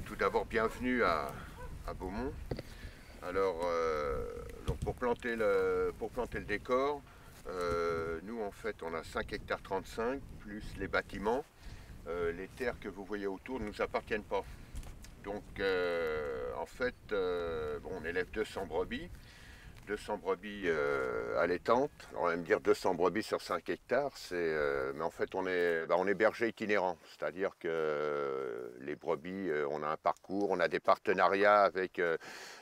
tout d'abord, bienvenue à Beaumont. Alors, donc pour planter le décor, nous en fait on a 5 hectares 35 plus les bâtiments. Les terres que vous voyez autour ne nous appartiennent pas. Donc en fait, bon, on élève 200 brebis. 200 brebis allaitantes. Alors, on va me dire 200 brebis sur 5 hectares, mais en fait on est berger itinérant, c'est-à-dire que les brebis, on a un parcours, on a des partenariats avec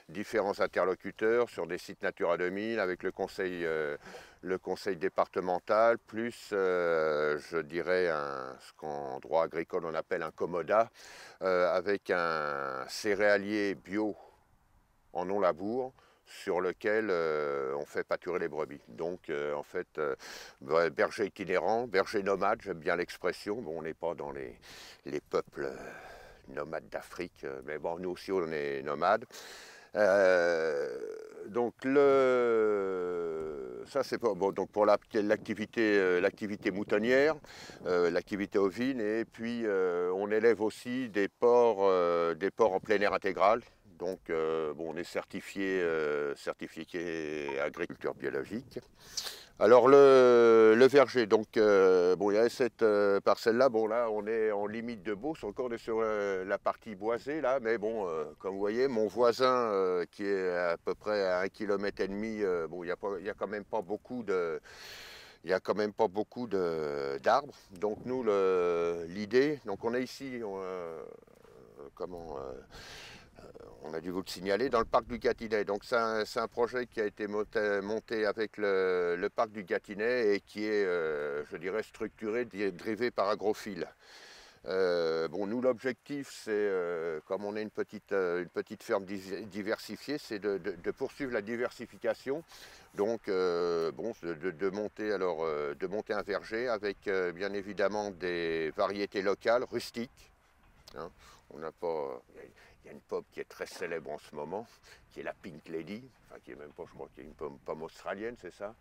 différents interlocuteurs sur des sites Natura 2000, avec le conseil départemental, plus je dirais ce qu'en droit agricole on appelle un commodat, avec un céréalier bio en non-labour, sur lequel on fait pâturer les brebis. Donc en fait, berger itinérant, berger nomade, j'aime bien l'expression. Bon, on n'est pas dans les peuples nomades d'Afrique, mais bon, nous aussi on est nomades. Donc ça c'est bon, donc pour l'activité moutonnière, l'activité ovine, et puis on élève aussi des porcs en plein air intégral. Donc bon, on est certifié agriculture biologique. Alors le verger, donc bon, il y a cette parcelle-là, bon là on est en limite de Beauce, encore sur la partie boisée là, mais bon, comme vous voyez, mon voisin qui est à peu près à 1,5 km, bon, il y a quand même pas beaucoup d'arbres. Donc nous, l'idée, donc on est ici, on a dû vous le signaler, dans le parc du Gâtinais. Donc c'est un projet qui a été monté avec le parc du Gâtinais et qui est, je dirais, structuré, drivé par Agrofil. Bon, nous, l'objectif, c'est, comme on est une petite ferme diversifiée, c'est de poursuivre la diversification. Donc, bon, de monter un verger avec, bien évidemment, des variétés locales, rustiques. Hein. On n'a pas... Il y a une pomme qui est très célèbre en ce moment, qui est la Pink Lady, enfin qui est même pas, je crois, qui est une pomme australienne, c'est ça?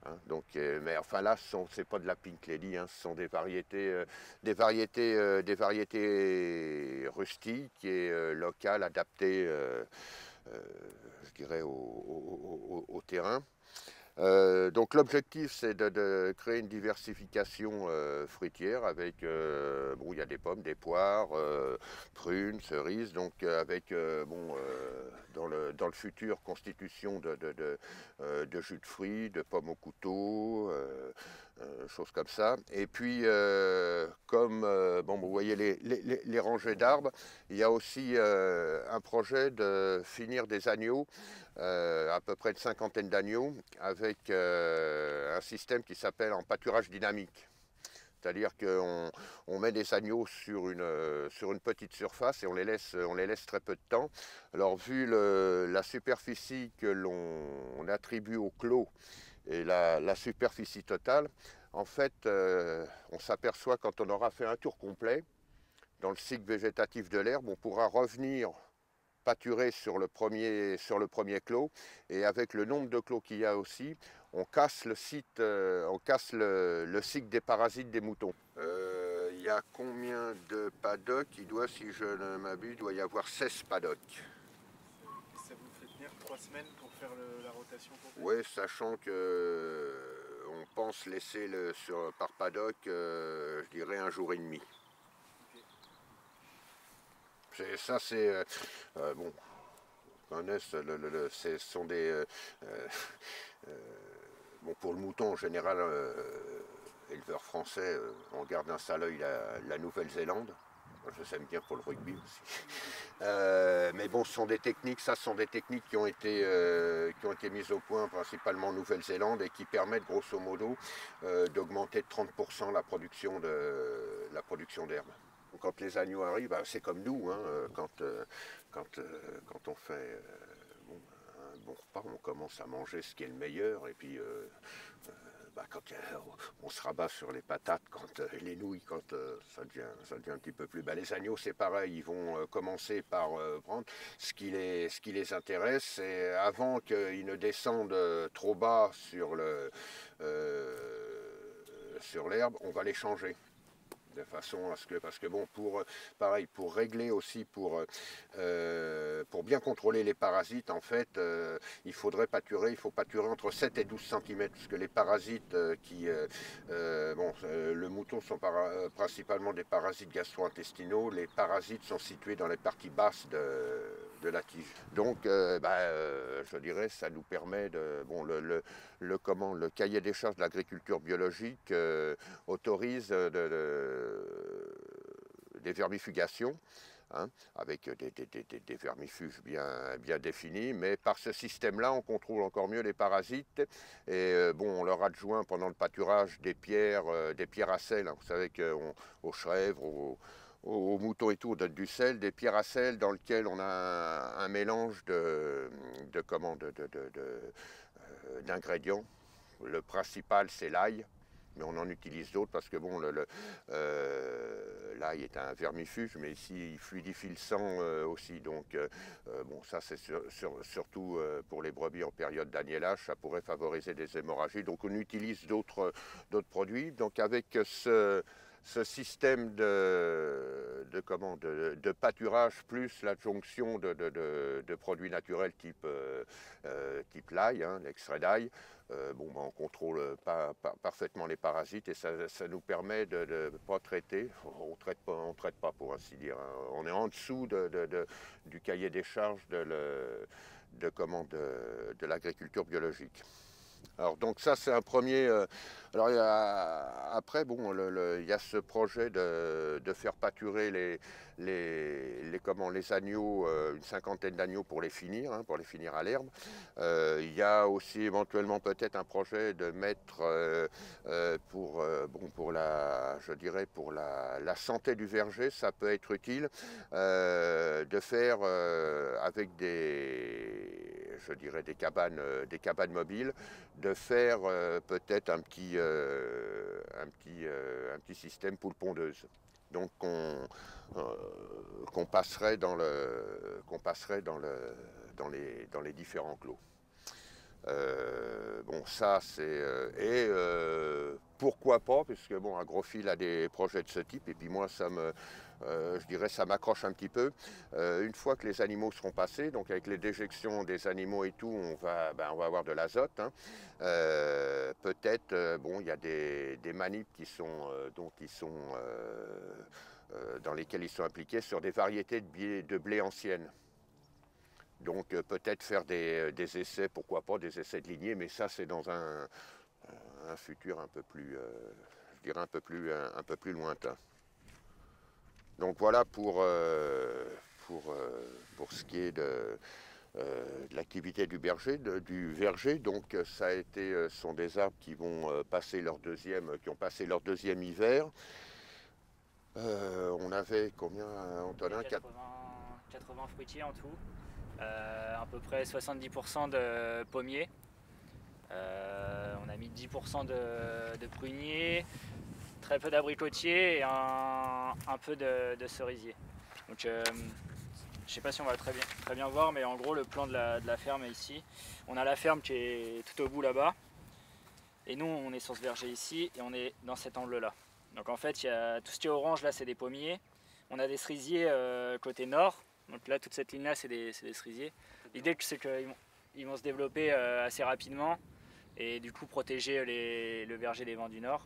Hein, donc, mais enfin là, c'est pas de la Pink Lady, hein, ce sont des variétés rustiques et locales, adaptées, je dirais, au terrain. Donc l'objectif c'est de créer une diversification fruitière avec, bon, il y a des pommes, des poires, prunes, cerises, donc avec bon, dans le futur, constitution de jus de fruits, de pommes au couteau, choses comme ça. Et puis comme bon, vous voyez les rangées d'arbres, il y a aussi un projet de finir des agneaux, à peu près une cinquantaine d'agneaux, avec un système qui s'appelle en pâturage dynamique. C'est-à-dire qu'on met des agneaux sur une petite surface et on les laisse très peu de temps. Alors vu la superficie que l'on attribue au clos et la superficie totale, en fait, on s'aperçoit quand on aura fait un tour complet dans le cycle végétatif de l'herbe, on pourra revenir pâturer sur le premier clos, et avec le nombre de clos qu'il y a aussi, on casse le cycle des parasites des moutons. Il y a combien de paddocks? Si je ne m'abuse, il doit y avoir 16 paddocks. Ça vous fait tenir 3 semaines pour faire la rotation complète? Oui, sachant que on pense laisser par paddock, je dirais 1 jour et demi. Okay. Ça c'est bon. Ce sont des bon, pour le mouton en général, éleveur français, on garde d'un sale œil la Nouvelle-Zélande. Je sais bien pour le rugby aussi. Mais bon, ce sont des techniques qui ont été mises au point principalement en Nouvelle-Zélande et qui permettent grosso modo d'augmenter de 30% la production d'herbe. Quand les agneaux arrivent, c'est comme nous, hein, quand on fait un bon repas, on commence à manger ce qui est le meilleur, et puis quand on se rabat sur les patates, les nouilles, quand ça devient un petit peu plus... les agneaux, c'est pareil, ils vont commencer par prendre ce qui les intéresse, et avant qu'ils ne descendent trop bas sur l'herbe, on va les changer. De façon à ce que, parce que bon, pareil, pour régler aussi, pour bien contrôler les parasites, en fait, il faut pâturer entre 7 et 12 cm, parce que les parasites le mouton sont principalement des parasites gastro-intestinaux, les parasites sont situés dans les parties basses de la tige. Donc, je dirais, ça nous permet de, bon, le cahier des charges de l'agriculture biologique autorise des vermifugations, hein, avec des vermifuges bien définis, mais par ce système-là, on contrôle encore mieux les parasites. Et on leur adjoint pendant le pâturage des pierres à sel. Hein. Vous savez qu'aux chèvres, aux moutons et tout, on donne du sel, des pierres à sel dans lesquelles on a un mélange d'ingrédients. Le principal, c'est l'ail. Mais on en utilise d'autres parce que bon, l'ail est un vermifuge, mais ici il fluidifie le sang aussi. Donc ça c'est surtout pour les brebis en période d'agnellage, ça pourrait favoriser des hémorragies. Donc on utilise d'autres produits. Donc avec ce système de pâturage plus l'adjonction de produits naturels type l'ail, hein, l'extrait d'ail, on contrôle parfaitement les parasites et ça nous permet de ne pas traiter. On traite pas pour ainsi dire. Hein. On est en dessous du cahier des charges de l'agriculture biologique. Alors donc ça c'est un premier. Alors après il y a ce projet de faire pâturer les agneaux, une cinquantaine d'agneaux pour les finir à l'herbe. Il y a aussi éventuellement peut-être un projet de mettre pour la santé du verger, ça peut être utile de faire avec des cabanes mobiles, de faire peut-être un petit système poule pondeuse. Donc qu'on passerait dans les différents clos. Ça c'est pourquoi pas, puisque Agrophil a des projets de ce type et puis moi ça m'accroche un petit peu. Une fois que les animaux seront passés, donc avec les déjections des animaux et tout, on va avoir de l'azote. Hein. Peut-être, il y a des manips dans lesquels ils sont impliqués sur des variétés de blé anciennes. Donc peut-être faire des essais, pourquoi pas, des essais de lignée, mais ça c'est dans un futur un peu plus lointain. Donc voilà pour ce qui est de l'activité du verger. Donc ça a été, sont des arbres qui ont passé leur deuxième hiver. On avait combien, Antonin? 80 fruitiers en tout. À peu près 70% de pommiers. On a mis 10% de pruniers, très peu d'abricotiers et un peu de cerisiers. Donc je ne sais pas si on va très bien voir, mais en gros le plan de la ferme est ici. On a la ferme qui est tout au bout là-bas. Et nous on est sur ce verger ici et on est dans cet angle-là. Donc en fait il y a tout ce qui est orange là, c'est des pommiers. On a des cerisiers côté nord. Donc là, toute cette ligne-là, c'est des cerisiers. L'idée, c'est qu'ils vont se développer assez rapidement et du coup protéger le verger des vents du nord.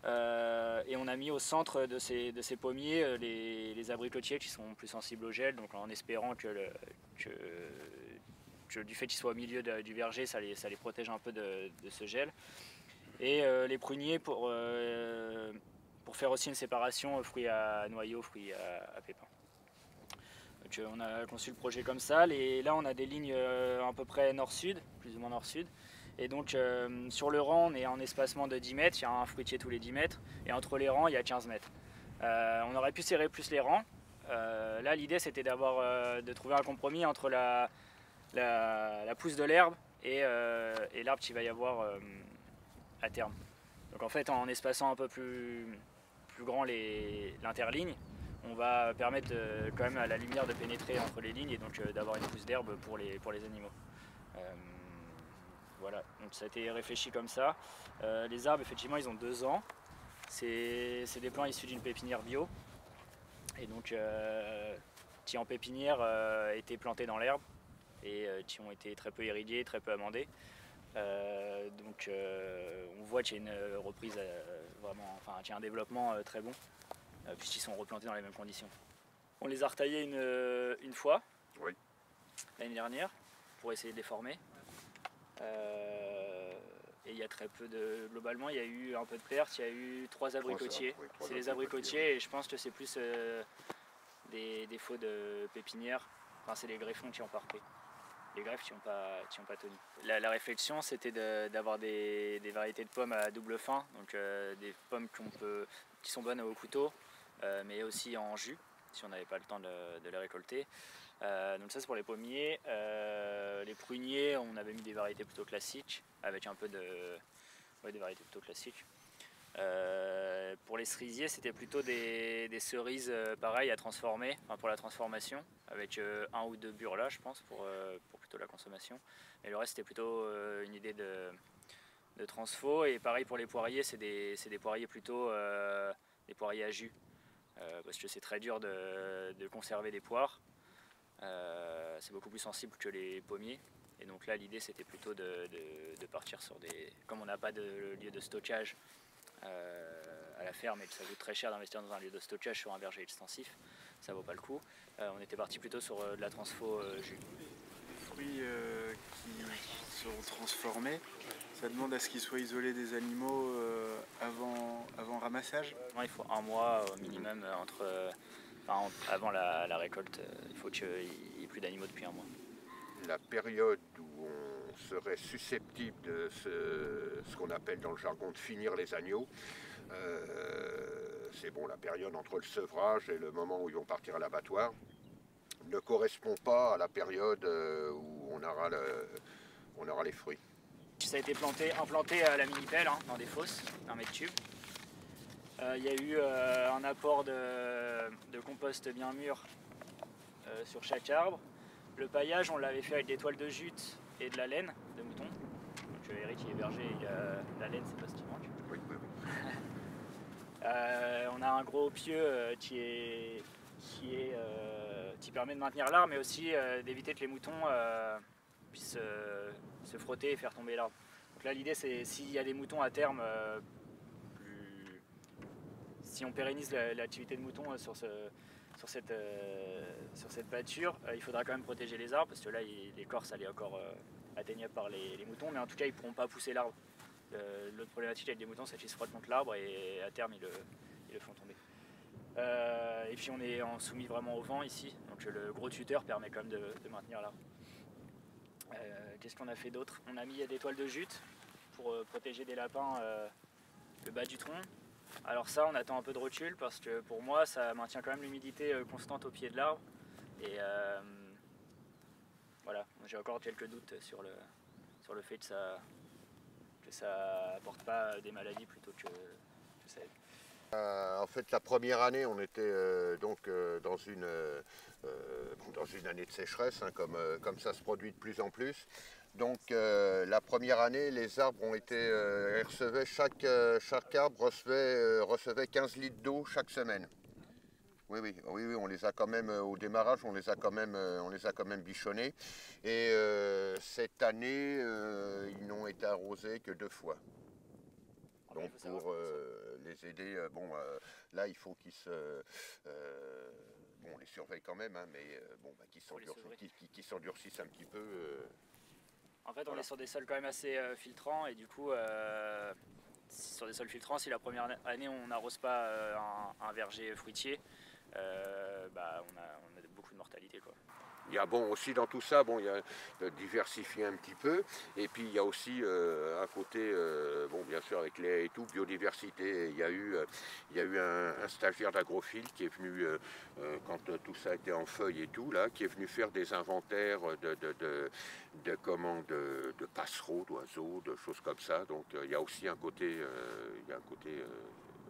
Et on a mis au centre de ces pommiers les abricotiers qui sont plus sensibles au gel, donc en espérant que du fait qu'ils soient au milieu du verger, ça les protège un peu de ce gel. Et les pruniers pour faire aussi une séparation fruits à noyaux, fruits à pépins. Donc on a conçu le projet comme ça. Là on a des lignes à peu près nord-sud, plus ou moins nord-sud. Et donc sur le rang on est en espacement de 10 mètres, il y a un fruitier tous les 10 mètres. Et entre les rangs il y a 15 mètres. On aurait pu serrer plus les rangs. Là l'idée c'était de trouver un compromis entre la pousse de l'herbe et l'arbre qu'il va y avoir à terme. Donc en fait en espaçant un peu plus grand l'interligne, on va permettre quand même à la lumière de pénétrer entre les lignes et donc d'avoir une pousse d'herbe pour les animaux. Voilà, donc ça a été réfléchi comme ça. Les arbres effectivement ils ont 2 ans. C'est des plants issus d'une pépinière bio. Et donc, qui en pépinière étaient plantés dans l'herbe et qui ont été très peu irrigués, très peu amendés. Donc on voit qu'il y a une reprise vraiment, enfin qu'il y a un développement très bon puisqu'ils sont replantés dans les mêmes conditions. On les a retaillés une fois, Oui. l'année dernière, pour essayer de les former. Et il y a très peu de... Globalement, il y a eu un peu de perte, il y a eu 3 abricotiers. Oui, c'est les abricotiers et je pense que c'est plus des défauts de pépinière. Enfin, c'est les greffons qui ont pas repris. Les greffes qui n'ont pas tenu. La réflexion, c'était d'avoir des variétés de pommes à double fin, donc des pommes qui sont bonnes au couteau, mais aussi en jus, si on n'avait pas le temps de les récolter. Donc ça c'est pour les pommiers. Les pruniers, on avait mis des variétés plutôt classiques, avec un peu des variétés plutôt classiques. Pour les cerisiers, c'était plutôt des cerises pareilles à transformer, enfin pour la transformation, avec 1 ou 2 bures là, je pense, pour plutôt la consommation. Et le reste, c'était plutôt une idée de transfo. Et pareil pour les poiriers, c'est des poiriers plutôt des poiriers à jus, parce que c'est très dur de conserver des poires. C'est beaucoup plus sensible que les pommiers. Et donc là, l'idée, c'était plutôt de partir sur des... Comme on n'a pas de lieu de stockage à la ferme et que ça coûte très cher d'investir dans un lieu de stockage sur un verger extensif, ça vaut pas le coup. On était parti plutôt sur de la transfo jus. Les fruits qui seront transformés, ça demande à ce qu'ils soient isolés des animaux avant ramassage? Non, il faut 1 mois au minimum avant la récolte. Il faut qu'il n'y ait plus d'animaux depuis 1 mois. La période où on serait susceptible de ce qu'on appelle dans le jargon de finir les agneaux, c'est bon, la période entre le sevrage et le moment où ils vont partir à l'abattoir ne correspond pas à la période où on aura les fruits. Ça a été implanté à la mini-pelle, hein, dans des fosses, 1 mètre cube. Il y a eu un apport de compost bien mûr sur chaque arbre. Le paillage, on l'avait fait avec des toiles de jute et de la laine de mouton. Donc Eric, il est berger, la laine, c'est pas ce qui manque. Oui. On a un gros pieu qui permet de maintenir l'arbre, mais aussi d'éviter que les moutons puissent se frotter et faire tomber l'arbre. Donc là, l'idée, c'est s'il y a des moutons à terme, si on pérennise l'activité de moutons sur cette pâture, il faudra quand même protéger les arbres, parce que là, l'écorce, elle est encore atteignable par les moutons, mais en tout cas, ils ne pourront pas pousser l'arbre. L'autre problématique avec les moutons, c'est qu'ils se frottent contre l'arbre et à terme, ils le font tomber. Et puis, on est soumis vraiment au vent ici, donc le gros tuteur permet quand même de maintenir l'arbre. Qu'est-ce qu'on a fait d'autre? On a mis des toiles de jute pour protéger des lapins le bas du tronc. Alors ça, on attend un peu de recul parce que pour moi, ça maintient quand même l'humidité constante au pied de l'arbre. Et voilà, j'ai encore quelques doutes sur le fait que ça apporte pas des maladies plutôt que ça aide. En fait, la première année, on était dans une année de sécheresse, hein, comme ça se produit de plus en plus. Donc la première année, les arbres ont été, chaque arbre recevait 15 litres d'eau chaque semaine. Oui, on les a quand même, au démarrage, on les a quand même bichonnés. Et cette année, ils n'ont été arrosés que 2 fois. Donc pour les aider, là il faut qu'ils on les surveille quand même, hein, mais qu'ils s'endurcissent un petit peu. En fait, on est sur des sols quand même assez filtrants et du coup, sur des sols filtrants, si la première année on n'arrose pas un verger fruitier, on a beaucoup de mortalité, quoi. Il y a aussi dans tout ça, il y a de diversifier un petit peu, et puis il y a aussi un côté, bien sûr avec les haies et tout, biodiversité. Il y a eu un stagiaire d'agrophile qui est venu, quand tout ça était en feuilles et tout, là, qui est venu faire des inventaires de passereaux, d'oiseaux, de choses comme ça. Donc il y a aussi un côté,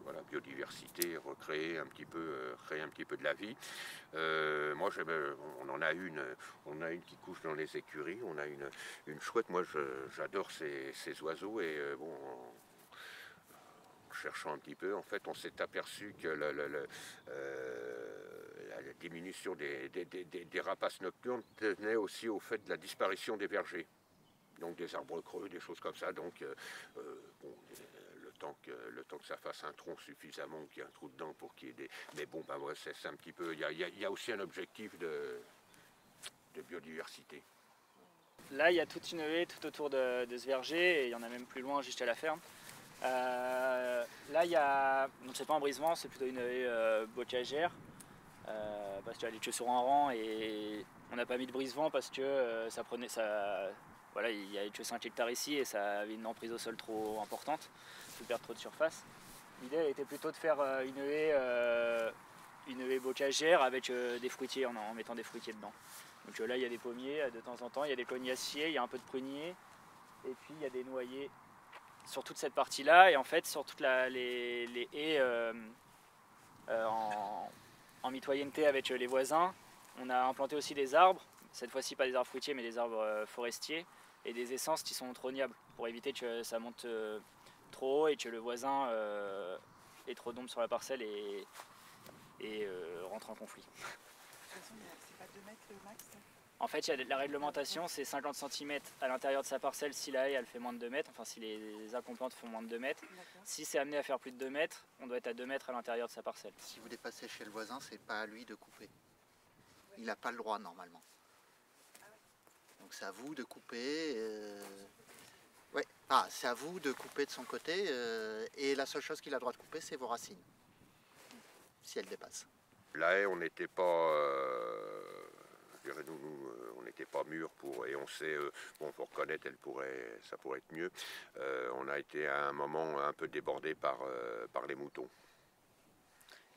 voilà, biodiversité, créer un petit peu de la vie. Moi, on a une qui couche dans les écuries, on a une chouette. Moi, j'adore ces oiseaux et cherchant un petit peu, en fait, on s'est aperçu que la diminution des rapaces nocturnes tenait aussi au fait de la disparition des vergers. Donc des arbres creux, des choses comme ça. Donc, bon, le temps que ça fasse un tronc suffisamment, qu'il y ait un trou dedans pour qu'il y ait des... Mais bon, ben ouais, c'est un petit peu... Il y a aussi un objectif de biodiversité. Là, il y a toute une haie tout autour de ce verger, et il y en a même plus loin, juste à la ferme. Là, il y a... Donc c'est pas un brisement, c'est plutôt une haie bocagère. Parce qu'elle est que sur un rang, et on n'a pas mis de brise-vent parce que ça prenait... Voilà, il y a que 5 hectares ici et ça avait une emprise au sol trop importante, de perdre trop de surface. L'idée était plutôt de faire une haie bocagère avec des fruitiers, en mettant des fruitiers dedans. Donc là, il y a des pommiers de temps en temps, il y a des cognaciers, il y a un peu de pruniers, et puis il y a des noyers sur toute cette partie-là, et en fait sur toutes les haies en mitoyenneté avec les voisins. On a implanté aussi des arbres, cette fois-ci pas des arbres fruitiers mais des arbres forestiers, et des essences qui sont trognables pour éviter que ça monte trop haut et que le voisin ait trop d'ombre sur la parcelle et rentre en conflit. C'est pas 2 mètres le max? En fait, la réglementation, c'est 50 cm à l'intérieur de sa parcelle si la haie elle fait moins de 2 mètres, enfin si les accomplantes font moins de 2 mètres. Si c'est amené à faire plus de 2 mètres, on doit être à 2 mètres à l'intérieur de sa parcelle. Si vous dépassez chez le voisin, c'est pas à lui de couper. Il n'a pas le droit normalement. Donc c'est à vous de couper. Ouais. Ah, c'est à vous de couper de son côté. Et la seule chose qu'il a le droit de couper, c'est vos racines. Si elles dépassent. La haie, on n'était pas... je dirais, on n'était pas mûrs pour... Et on sait, bon, faut reconnaître, ça pourrait être mieux. On a été à un moment un peu débordé par les moutons.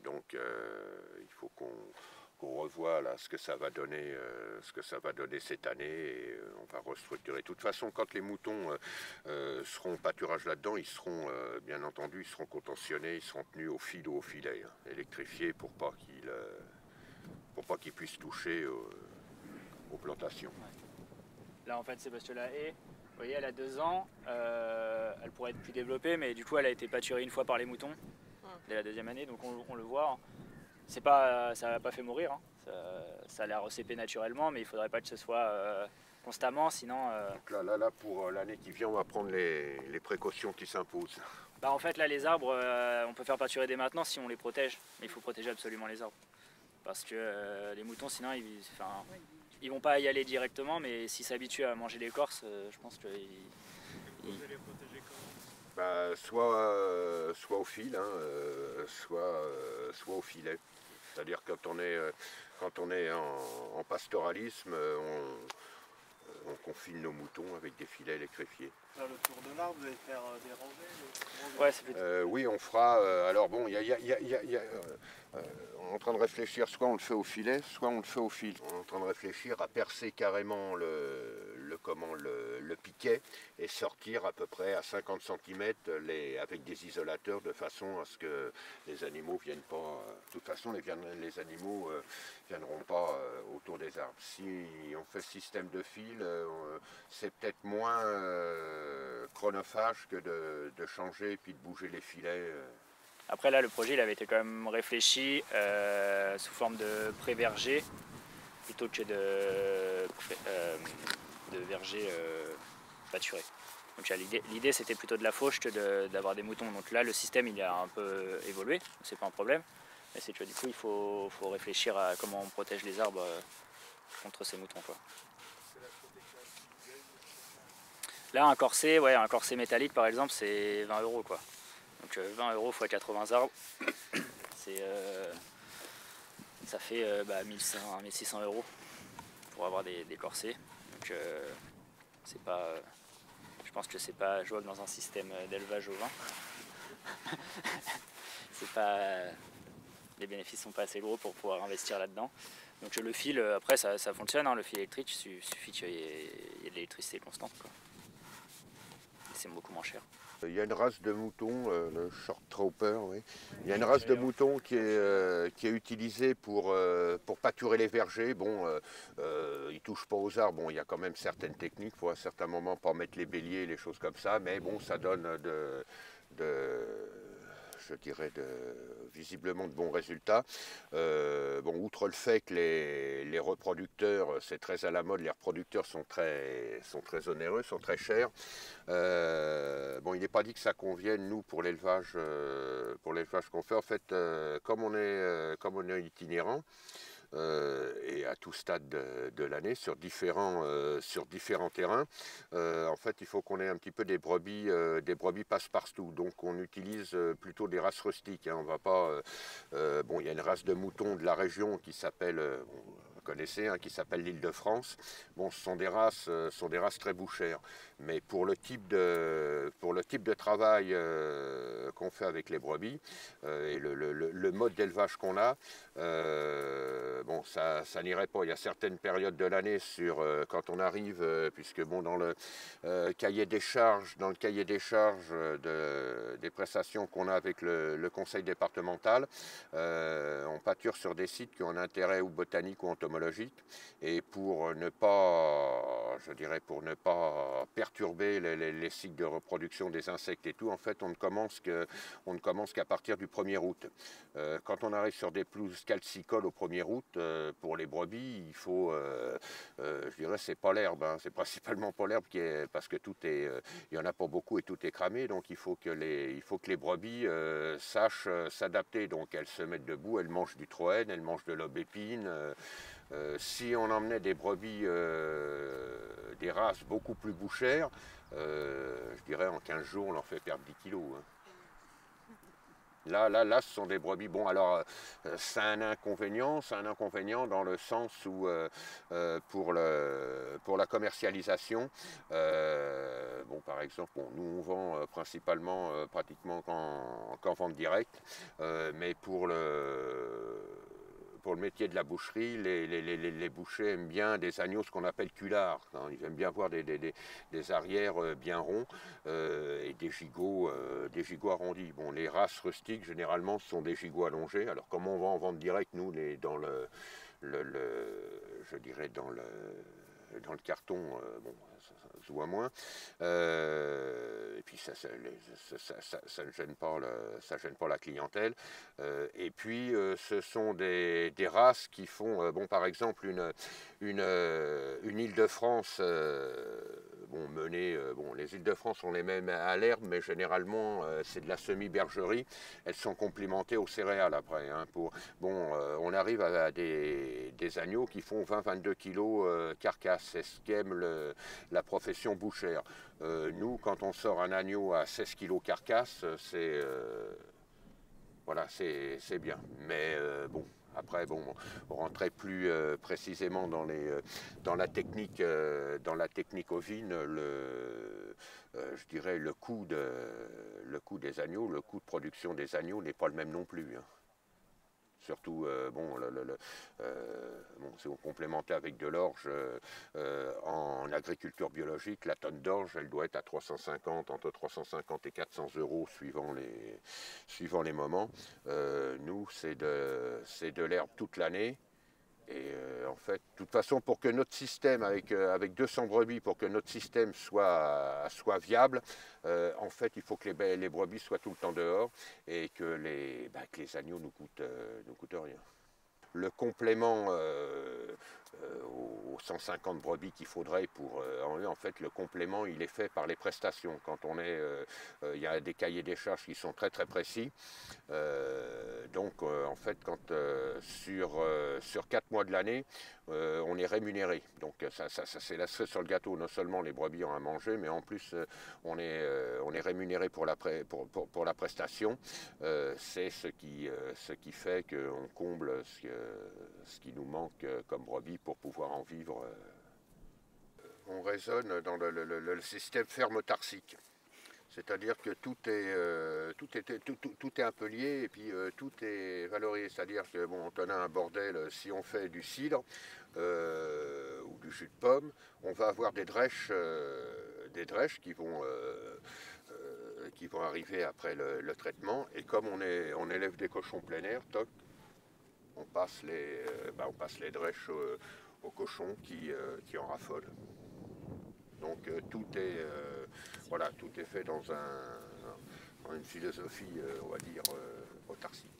Donc il faut qu'on revoie là, ce que ça va donner cette année, et on va restructurer. De toute façon, quand les moutons seront pâturage là-dedans, ils seront bien entendu, ils seront contentionnés, ils seront tenus au fil ou au filet, hein, électrifiés pour pas qu'ils puissent toucher aux plantations. Ouais. Là en fait c'est parce que la haie, vous voyez, elle a 2 ans, elle pourrait être plus développée, mais du coup elle a été pâturée une fois par les moutons dès la 2e année, donc on le voit. Hein. Ça n'a pas fait mourir, hein. Ça l'a recépé naturellement, mais il ne faudrait pas que ce soit constamment, sinon... Donc là, pour l'année qui vient, on va prendre les précautions qui s'imposent. Bah en fait là les arbres, on peut faire pâturer dès maintenant si on les protège, mais il faut protéger absolument les arbres. Parce que les moutons sinon ils vont pas y aller directement, mais s'ils s'habituent à manger l'écorce, je pense qu'ils... Vous allez les protéger comment? Bah, soit au fil, hein, soit au filet. C'est-à-dire quand on est en pastoralisme, on confine nos moutons avec des filets électrifiés. Faire le tour de l'arbre, vous allez faire des rangées? Ouais, c'est plutôt... Oui, on fera... alors bon, on est en train de réfléchir, soit on le fait au filet, soit on le fait au fil. On est en train de réfléchir à percer carrément le piquet et sortir à peu près à 50 cm avec des isolateurs de façon à ce que les animaux viennent pas... de toute façon, les animaux viendront pas autour des arbres. Si on fait ce système de fil, c'est peut-être moins chronophage que de changer et puis de bouger les filets. Après là le projet il avait été quand même réfléchi sous forme de pré-verger plutôt que de verger pâturé. Donc l'idée c'était plutôt de la fauche que d'avoir des moutons. Donc là le système il a un peu évolué, c'est pas un problème. Mais c'est que du coup il faut réfléchir à comment on protège les arbres contre ces moutons, quoi. Là un corset métallique par exemple c'est 20 € quoi. Donc 20 € x 80 arbres, ça fait 1600 € pour avoir des corsets. Donc je pense que c'est pas jouable dans un système d'élevage au vin. Les bénéfices sont pas assez gros pour pouvoir investir là-dedans. Donc le fil, après ça fonctionne, hein, le fil électrique, il suffit qu'il y ait de l'électricité constante, quoi. Et c'est beaucoup moins cher. Il y a une race de moutons, le Short Trooper, oui. Il y a une race de moutons qui est utilisée pour pâturer les vergers. Bon, ils ne touchent pas aux arbres. Bon, il y a quand même certaines techniques. Il faut à certains moments pas mettre les béliers, les choses comme ça. Mais bon, ça donne je dirais, visiblement de bons résultats. Bon, outre le fait que les reproducteurs, c'est très à la mode, les reproducteurs sont très onéreux, sont très chers. Bon, il n'est pas dit que ça convienne, nous, pour l'élevage qu'on fait. En fait, comme on est itinérant, et à tout stade de l'année sur différents terrains. En fait, il faut qu'on ait un petit peu des brebis passe-partout. Donc, on utilise plutôt des races rustiques. Hein. On va pas. Bon, il y a une race de moutons de la région qui s'appelle. Vous connaissez, hein, qui s'appelle l'Île-de-France. Bon, ce sont des races très bouchères. Mais pour le type de travail qu'on fait avec les brebis et le mode d'élevage qu'on a, bon, ça n'irait pas. Il y a certaines périodes de l'année quand on arrive, puisque bon, dans le cahier des charges, des prestations qu'on a avec le conseil départemental, on pâture sur des sites qui ont un intérêt ou botanique ou entomologique, et pour ne pas perturber les cycles de reproduction des insectes et tout, en fait, on ne commence qu'à partir du 1er août. Quand on arrive sur des pelouses calcicoles au 1er août, pour les brebis, il faut, je dirais, c'est pas l'herbe, hein, c'est principalement pas l'herbe parce que il y en a pas beaucoup et tout est cramé, donc il faut que les brebis sachent s'adapter. Donc elles se mettent debout, elles mangent du troène, elles mangent de l'aubépine. Si on emmenait des brebis, des races beaucoup plus bouchères, je dirais en 15 jours, on leur fait perdre 10 kilos. Hein. Là, ce sont des brebis. Bon, alors, c'est un inconvénient dans le sens où, pour la commercialisation, bon, par exemple, bon, nous, on vend principalement, pratiquement qu'en vente directe, mais pour le métier de la boucherie, les bouchers aiment bien des agneaux, ce qu'on appelle culards. Hein. Ils aiment bien voir des arrières bien ronds et des gigots arrondis. Bon, les races rustiques, généralement, ce sont des gigots allongés. Alors, comme on va en vente directe, nous, je dirais dans le carton, bon, ça se voit moins. Et puis ça ne gêne pas la clientèle. Et puis ce sont des races qui font, bon, par exemple, une Île-de-France, bon, les Îles-de-France, on les met à l'herbe, mais généralement c'est de la semi-bergerie. Elles sont complémentées aux céréales après. Hein, on arrive à des agneaux qui font 20-22 kilos carcasse. C'est ce qu'aime la profession bouchère. Nous, quand on sort un agneau à 16 kilos carcasse, voilà, c'est bien. Mais bon, après, bon, on rentrait plus précisément dans la technique ovine. Je dirais le coût des agneaux, le coût de production des agneaux n'est pas le même non plus. Hein. Surtout, bon, si on complémentait avec de l'orge, en agriculture biologique, la tonne d'orge, elle doit être à entre 350 et 400 euros suivant les moments. Nous, c'est de l'herbe toute l'année. Et en fait, de toute façon, pour que notre système, avec 200 brebis, pour que notre système soit viable, en fait, il faut que les brebis soient tout le temps dehors et que les agneaux nous coûtent rien. Le complément aux 150 brebis qu'il faudrait pour enlever, en fait, le complément, il est fait par les prestations. Quand il y a des cahiers des charges qui sont très très précis. Donc, en fait, sur 4 mois de l'année, on est rémunéré. Donc, ça c'est la cerise sur le gâteau. Non seulement les brebis ont à manger, mais en plus, on est rémunéré pour la prestation. C'est ce qui fait qu'on comble ce qui nous manque comme brebis pour pouvoir en vivre. On raisonne dans le système ferme-autarcique. C'est-à-dire que tout est un peu lié et puis tout est valorisé. C'est-à-dire que bon, on a un bordel, si on fait du cidre ou du jus de pomme, on va avoir des drèches qui vont arriver après le traitement. Et comme on élève des cochons plein air, toc, on passe les drèches aux cochons qui en raffolent. Donc tout est fait une philosophie, on va dire, autarcique.